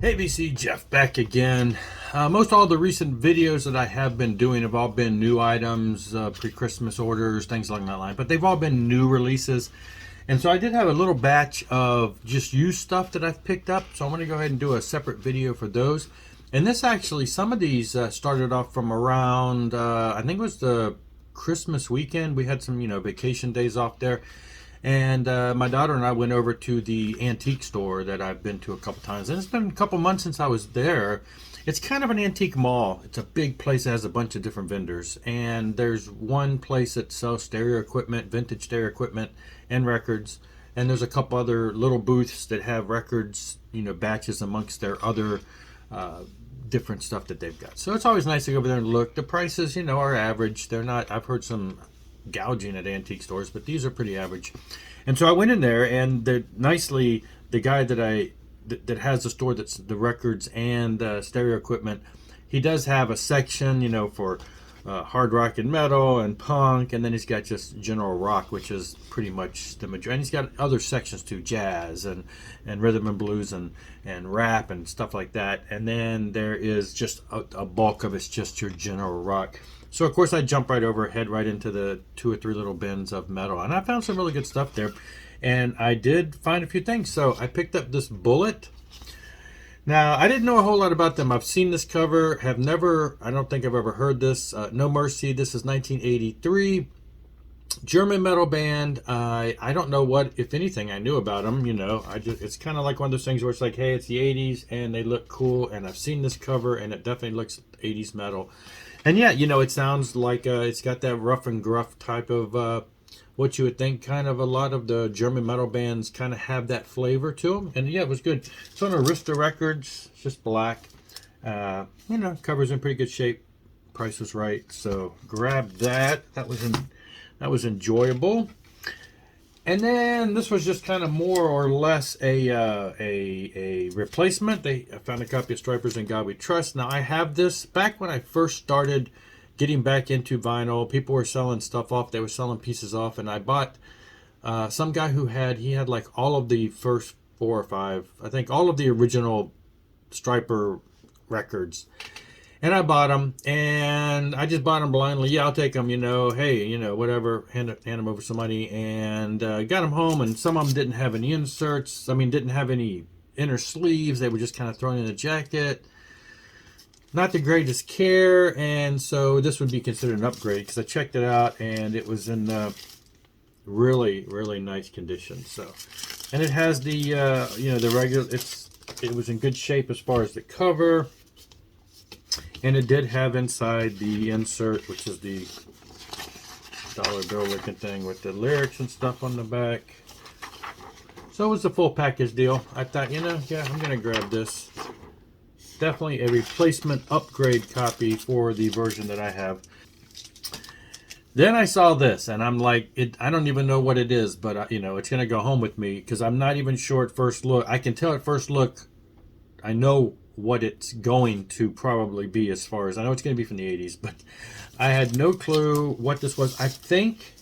Hey VC, Jeff back again. Most all the recent videos that I have been doing have all been new items, pre-Christmas orders, things along that line, but they've all been new releases. And so I did have a little batch of just used stuff that I've picked up, so I'm going to go ahead and do a separate video for those. And this actually, some of these started off from around, I think it was the Christmas weekend. We had some, vacation days off there. And my daughter and I went over to the antique store that I've been to a couple times. And it's been a couple months since I was there. It's kind of an antique mall. It's a big place that has a bunch of different vendors. And there's one place that sells stereo equipment, vintage stereo equipment, and records. And there's a couple other little booths that have records, batches amongst their other different stuff that they've got. So it's always nice to go over there and look. The prices, are average. They're not, I've heard some gouging at antique stores, but these are pretty average. And so I went in there, and nicely, the guy that has the store that's the records and stereo equipment, he does have a section, for hard rock and metal and punk, and then he's got just general rock, which is pretty much the majority. And he's got other sections too, jazz and rhythm and blues and rap and stuff like that. And then there is just a bulk of it's just your general rock. So of course I jumped right over, head right into the 2 or 3 little bins of metal, and I found some really good stuff there. And I did find a few things. So I picked up this Bullet. Now, I didn't know a whole lot about them. I've seen this cover, I don't think I've ever heard this. No Mercy, this is 1983. German metal band. I don't know what, if anything, I knew about them. It's kind of like one of those things where it's like, hey, it's the 80s and they look cool, and I've seen this cover and it definitely looks 80s metal. And yeah, it sounds like it's got that rough and gruff type of what you would think kind of a lot of the German metal bands kind of have that flavor to them. And yeah, it was good. It's on Arista Records. It's just black. Cover's in pretty good shape. Price was right. So grabbed that. That was enjoyable. And then this was just kind of more or less a replacement. I found a copy of Stripers and God We Trust. Now I have this back when I first started getting back into vinyl. People were selling stuff off. They were selling pieces off, and I bought some guy who had like all of the first 4 or 5, I think all of the original Striper records. And I bought them, and I just bought them blindly. Yeah, I'll take them, hey, whatever, hand them over some money, and got them home, and some of them didn't have any inserts. Didn't have any inner sleeves. They were just kind of thrown in the jacket. Not the greatest care, and so this would be considered an upgrade, because I checked it out, and it was in really, really nice condition. So, and it has the, the regular, it was in good shape as far as the cover. And it did have inside the insert, which is the dollar bill looking thing with the lyrics and stuff on the back. So it was a full package deal. I thought, yeah, I'm going to grab this. Definitely a replacement upgrade copy for the version that I have. Then I saw this, and I'm like, I don't even know what it is, but, it's going to go home with me, because I'm not even sure at first look. I can tell at first look, I know what it's going to probably be, as far as I know it's going to be from the 80s, but I had no clue what this was. I think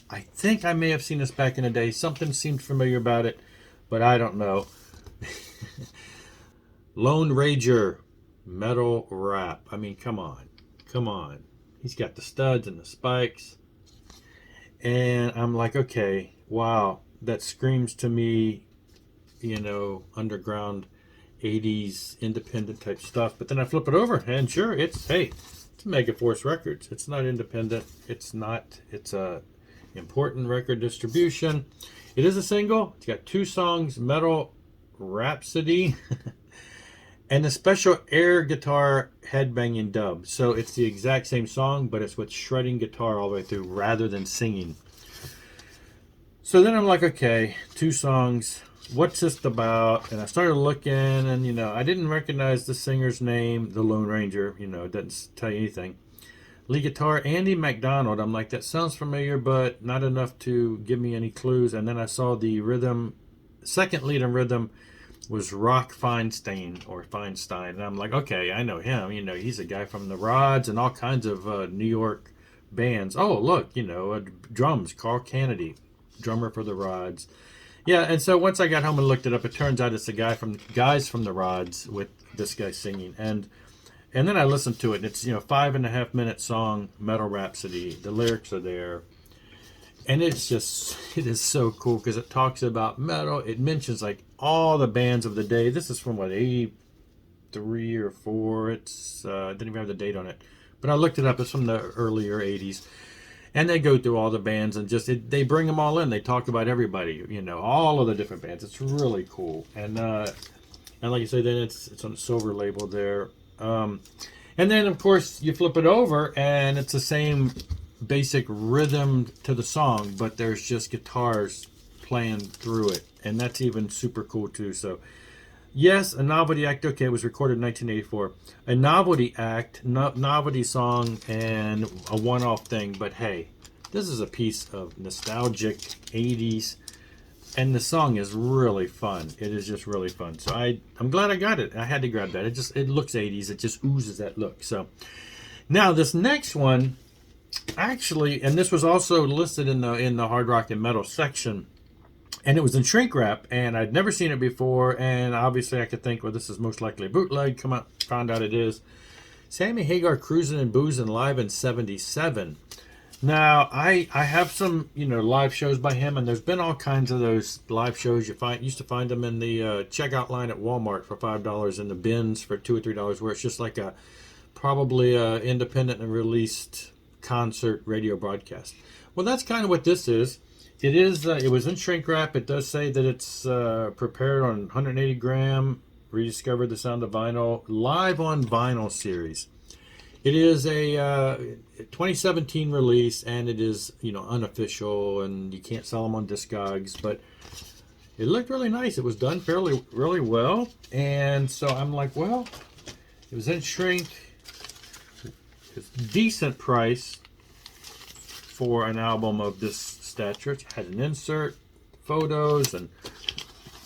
I may have seen this back in the day. Something seemed familiar about it, but I don't know. Lone Ranger metal wrap. Come on. He's got the studs and the spikes, and I'm like, okay, wow, that screams to me, underground 80s independent type stuff. But then I flip it over, and sure, it's Megaforce Records. It's not independent. It's a important record distribution. It is a single. It's got 2 songs, Metal Rhapsody and a special air guitar headbanging dub. So it's the exact same song, but it's with shredding guitar all the way through rather than singing. So then I'm like, okay, 2 songs. What's this about? And I started looking, and I didn't recognize the singer's name, the Lone Ranger. It doesn't tell you anything. Lead guitar, Andy McDonald. I'm like, that sounds familiar, but not enough to give me any clues. And then I saw the rhythm, second lead in rhythm was Rock Feinstein, and I'm like, okay, I know him. He's a guy from the Rods and all kinds of New York bands. Oh, look, drums, Carl Kennedy, drummer for the Rods. Yeah, and so once I got home and looked it up, it turns out it's the guys from the Rods with this guy singing, and then I listened to it. And it's 5.5 minute song, Metal Rhapsody. The lyrics are there, and it is so cool because it talks about metal. It mentions like all the bands of the day. This is from what, 83 or 4. It's I didn't even have the date on it, but I looked it up. It's from the earlier 80s. And they go through all the bands and they bring them all in. They talk about everybody, all of the different bands. It's really cool. And like you say, then it's on a silver label there. And then of course you flip it over and it's the same basic rhythm to the song, but there's just guitars playing through it, and that's even super cool too. So yes, a novelty act. Okay, it was recorded in 1984. A novelty act, novelty song, and a one-off thing. But hey, this is a piece of nostalgic 80s, and the song is really fun. It is just really fun. So I'm glad I got it. I had to grab that. It looks 80s. It just oozes that look. So now this next one, actually, and this was also listed in the hard rock and metal section. And it was in shrink wrap, and I'd never seen it before, and obviously I could think, well, this is most likely a bootleg. Come out, found out it is. Sammy Hagar, Cruising and Boozing, live in 77. Now, I have some, live shows by him, and there's been all kinds of those live shows. Used to find them in the checkout line at Walmart for $5, in the bins for $2 or $3, where it's just like probably a independent and released concert radio broadcast. Well, that's kind of what this is. It is. It was in shrink wrap. It does say that it's prepared on 180 gram, rediscovered the sound of vinyl, live on vinyl series. It is a 2017 release, and it is unofficial, and you can't sell them on Discogs. But it looked really nice. It was done really well, and so I'm like, well, it was in shrink. It's a decent price for an album of this stature. It had an insert, photos, and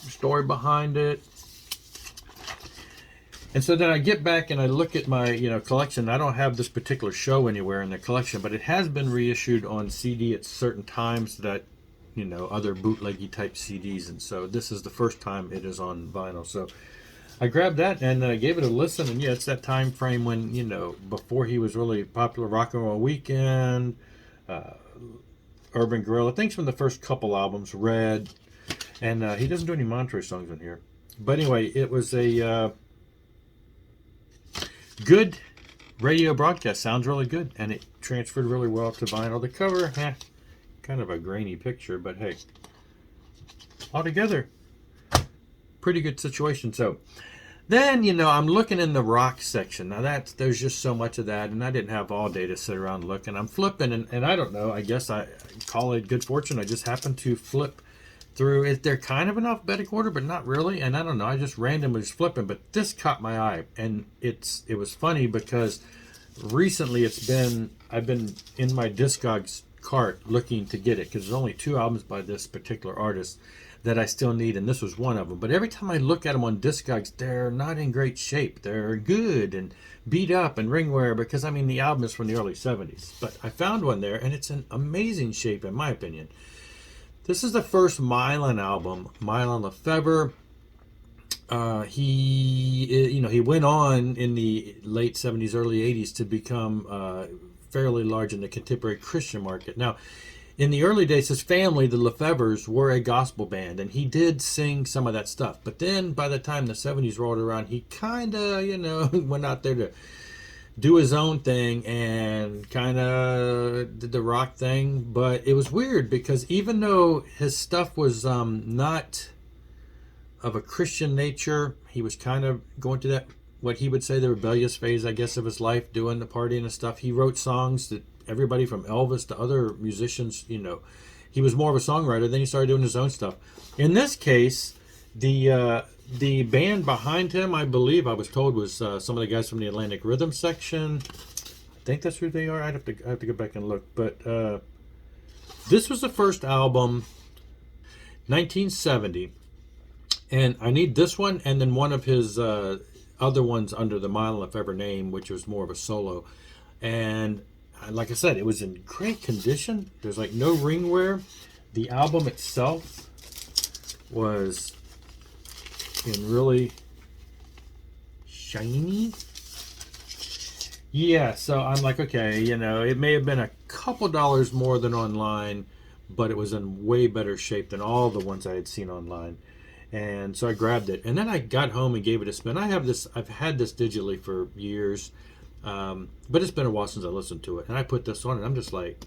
story behind it. And so then I get back and I look at my collection. I don't have this particular show anywhere in the collection, but it has been reissued on CD at certain times, that other bootleggy type CDs, and so this is the first time it is on vinyl. So I grabbed that and gave it a listen, and it's that time frame when before he was really popular. Rock and Roll Weekend, Urban Gorilla, things from the first couple albums, Red, and he doesn't do any Monterey songs on here. But anyway, it was a good radio broadcast. Sounds really good, and it transferred really well to vinyl. The cover, kind of a grainy picture, but hey, altogether, pretty good situation. So then, I'm looking in the rock section. Now there's just so much of that, and I didn't have all day to sit around looking. I'm flipping, and I don't know, I guess I call it good fortune. I just happened to flip through it. They're kind of in alphabetic order, but not really. And I don't know, I just randomly was flipping, but this caught my eye, and it was funny because recently I've been in my Discogs cart looking to get it, because there's only 2 albums by this particular artist that I still need, and this was one of them. But every time I look at them on Discogs, they're not in great shape. They're good and beat up and ring wear, because the album is from the early 70s. But I found one there, and it's in amazing shape in my opinion. This is the first Myles album, Myles LeFevre. He went on in the late 70s, early 80s to become fairly large in the contemporary Christian market. Now, in the early days, his family, the LeFevres, were a gospel band, and he did sing some of that stuff. But then by the time the 70s rolled around, he kind of, went out there to do his own thing and kind of did the rock thing. But it was weird because even though his stuff was not of a Christian nature, he was kind of going through that, what he would say, the rebellious phase, I guess, of his life, doing the partying and stuff. He wrote songs that everybody from Elvis to other musicians, he was more of a songwriter. Then he started doing his own stuff. In this case, the band behind him, I believe, I was told, was some of the guys from the Atlantic Rhythm section. I think that's who they are. I have to go back and look. But this was the first album, 1970, and I need this one and then one of his other ones under the Myles LeFevre name, which was more of a solo. And like I said, it was in great condition. There's like no ring wear. The album itself was in really shiny. Yeah, so I'm like, okay, you know, it may have been a couple dollars more than online, but it was in way better shape than all the ones I had seen online. And so I grabbed it, and then I got home and gave it a spin. I've had this digitally for years, but it's been a while since I listened to it. And I put this on, and I'm just like,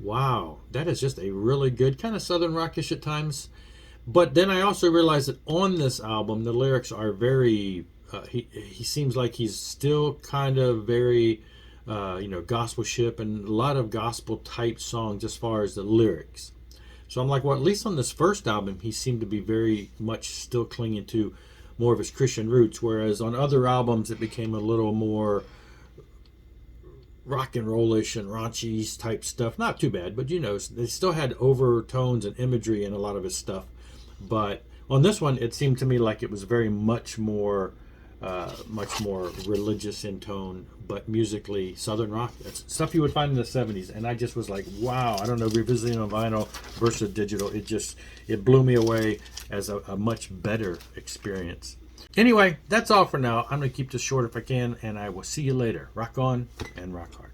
wow, that is just a really good kind of southern rockish at times. But then I also realized that on this album, the lyrics are very. He seems like he's still kind of very, gospel ship and a lot of gospel type songs as far as the lyrics. So I'm like, well, at least on this first album, he seemed to be very much still clinging to more of his Christian roots, whereas on other albums it became a little more rock and rollish and raunchy type stuff. Not too bad, but they still had overtones and imagery in a lot of his stuff. But on this one, it seemed to me like it was very much more religious in tone, but musically southern rock. That's stuff you would find in the 70s. And I just was like, wow, I don't know, revisiting on vinyl versus digital, it blew me away as a much better experience. Anyway, that's all for now. I'm going to keep this short if I can, and I will see you later. Rock on and rock hard.